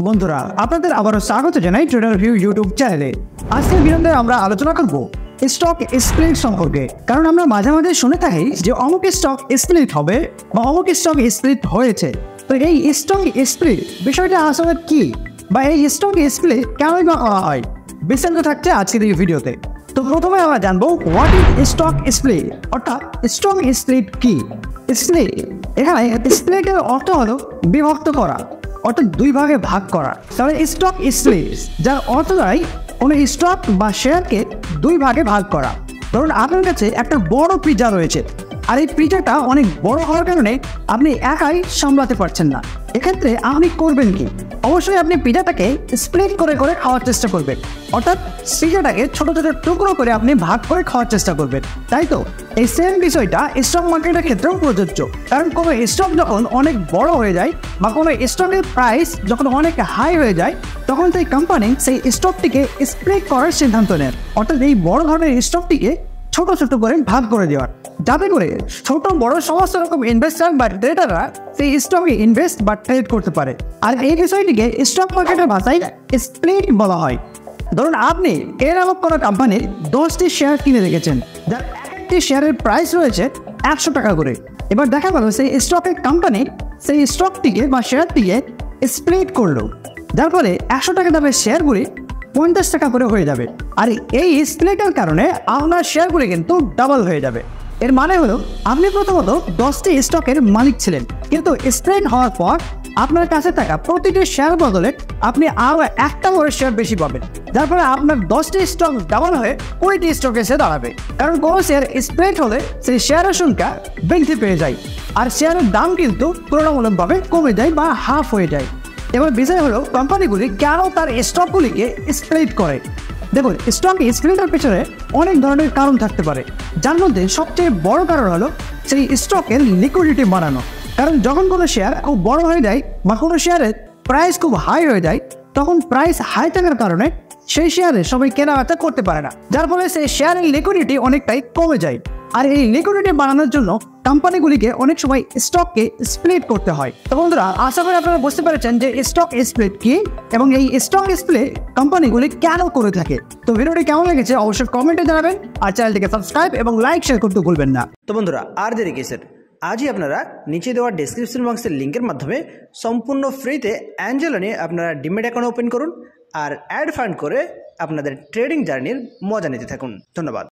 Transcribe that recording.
বন্ধুরা আপনাদের আবারও স্বাগত জানাই ট্রেডার ভিউ ইউটিউব চ্যানেলে। আজকের ভিডিওতে আমরা আলোচনা করব স্টক স্প্লিট সম্পর্কে। কারণ আমরা মাঝে মাঝে শুনে থাকি যে অমুক স্টক স্প্লিট হবে বা অমুক স্টক স্প্লিট হয়েছে। তো এই স্টক স্প্লিট বিষয়টা আসলে কি বা এই স্টক স্প্লিট কেনই বা করা হয়, বিস্তারিত থাকছে আজকের এই ভিডিওতে। তো প্রথমে আমরা জানবো হোয়াট ইজ স্টক স্প্লিট, অর্থাৎ স্টক স্প্লিট কি। স্প্লিট, এখানে স্প্লিটের অর্থ হলো বিভক্ত করা, অর্থাৎ দুই ভাগে ভাগ করা। তাহলে স্টক স্প্লিট যার অর্থ দ্বারাই কোনো স্টক বা শেয়ারকে দুই ভাগে ভাগ করা। ধরুন আপনার কাছে একটা বড় পিজ্জা রয়েছে, আর এই পিজ্জাটা অনেক বড় হওয়ার কারণে আপনি একাই সামলাতে পারছেন না। এক্ষেত্রে আপনি করবেন কি? অবশ্যই আপনি পিজ্জাটাকে স্প্লিট করে করে খাওয়ার চেষ্টা করবেন, অর্থাৎ পিজ্জাটাকে ছোট ছোট টুকরো করে আপনি ভাগ করে খাওয়ার চেষ্টা করবেন, তাই তো? এই সেম বিষয়টা স্টক মার্কেটের ক্ষেত্রেও প্রযোজ্য। কারণ কোনো স্টক যখন অনেক বড় হয়ে যায় বা কোনো স্টকের প্রাইস যখন অনেক হাই হয়ে যায়, তখন সেই কোম্পানি সেই স্টকটিকে স্প্লিট করার সিদ্ধান্ত নেয়, অর্থাৎ এই বড় ধরনের স্টকটিকে ছোট ছোট করে ভাগ করে দেওয়ার, যাতে করে ছোট বড় সমস্ত রকম ইনভেস্টার বা ট্রেডাররা সেই স্টকে ইনভেস্ট বা ট্রেড করতে পারে। আর এই বিষয়টিকে স্টক মার্কেটের ভাষায় স্প্লিট বলা হয়। ধরুন আপনি এর নামক কোনো কোম্পানির 10টি শেয়ার কিনে রেখেছেন, যার একটি শেয়ারের প্রাইস রয়েছে 100 টাকা করে। এবার দেখা গেল সেই স্টকের কোম্পানি সেই স্টকটিকে বা শেয়ারটিকে স্প্লিট করলো, যার ফলে 100 টাকা দামের শেয়ারগুলি 50 টাকা করে হয়ে যাবে। আর এই স্প্লিটের কারণে আপনার শেয়ারগুলি কিন্তু ডাবল হয়ে যাবে। এর মানে হলো আপনি প্রথমত 10টি স্টকের মালিক ছিলেন, কিন্তু স্প্লিট হওয়ার পর আপনার কাছে থাকা প্রতিটি শেয়ার বদলে আপনি আরও একটা করে শেয়ার বেশি পাবেন, যার ফলে আপনার 10টি স্টক ডাবল হয়ে 20টি স্টক এসে দাঁড়াবে। কারণ কোনো শেয়ার স্প্লিট হলে সেই শেয়ারের সংখ্যা বৃদ্ধি পেয়ে যায়, আর শেয়ারের দাম কিন্তু তুলনামূলকভাবে কমে যায় বা হাফ হয়ে যায়। এবার বিষয় হলো কোম্পানিগুলি কেন তার স্টকগুলিকে স্প্লিট করে। দেখুন, স্টক স্প্লিটের পেছনে অনেক ধরনের কারণ থাকতে পারে, যার মধ্যে সবচেয়ে বড় কারণ হলো সেই স্টকের লিকুইডিটি বাড়ানো। কারণ যখন কোনো শেয়ার খুব বড় হয়ে যায় বা কোনো শেয়ারের প্রাইস খুব হাই হয়ে যায়, তখন প্রাইস হাই থাকার কারণে সেই শেয়ারে সবাই কেনাবেচা করতে পারে না, যার ফলে সেই শেয়ারের লিকুইডিটি অনেকটাই কমে যায়। আর এই লিকুইডিটি বাড়ানোর জন্য কোম্পানিগুলিকে অনেক সময় স্টককে স্প্লিট করতে হয়। তো বন্ধুরা, আশা করি আপনারা বুঝতে পেরেছেন যে স্টক স্প্লিট কি এবং এই স্টক স্প্লিট কোম্পানিগুলি কেন করে থাকে। তো ভিডিওটি কেমন লেগেছে অবশ্যই কমেন্টে জানাবেন, আর চ্যানেলটিকে সাবস্ক্রাইব এবং লাইক শেয়ার করতে ভুলবেন না। তো বন্ধুরা, আর দেরি কিসের, আজই আপনারা নিচে দেওয়া ডেসক্রিপশন বক্সের লিঙ্কের মাধ্যমে সম্পূর্ণ ফ্রিতে অ্যাঞ্জেলো নিয়ে আপনারা ডিমেট অ্যাকাউন্ট ওপেন করুন আর অ্যাড ফান্ড করে আপনাদের ট্রেডিং জার্নির মজা নিতে থাকুন। ধন্যবাদ।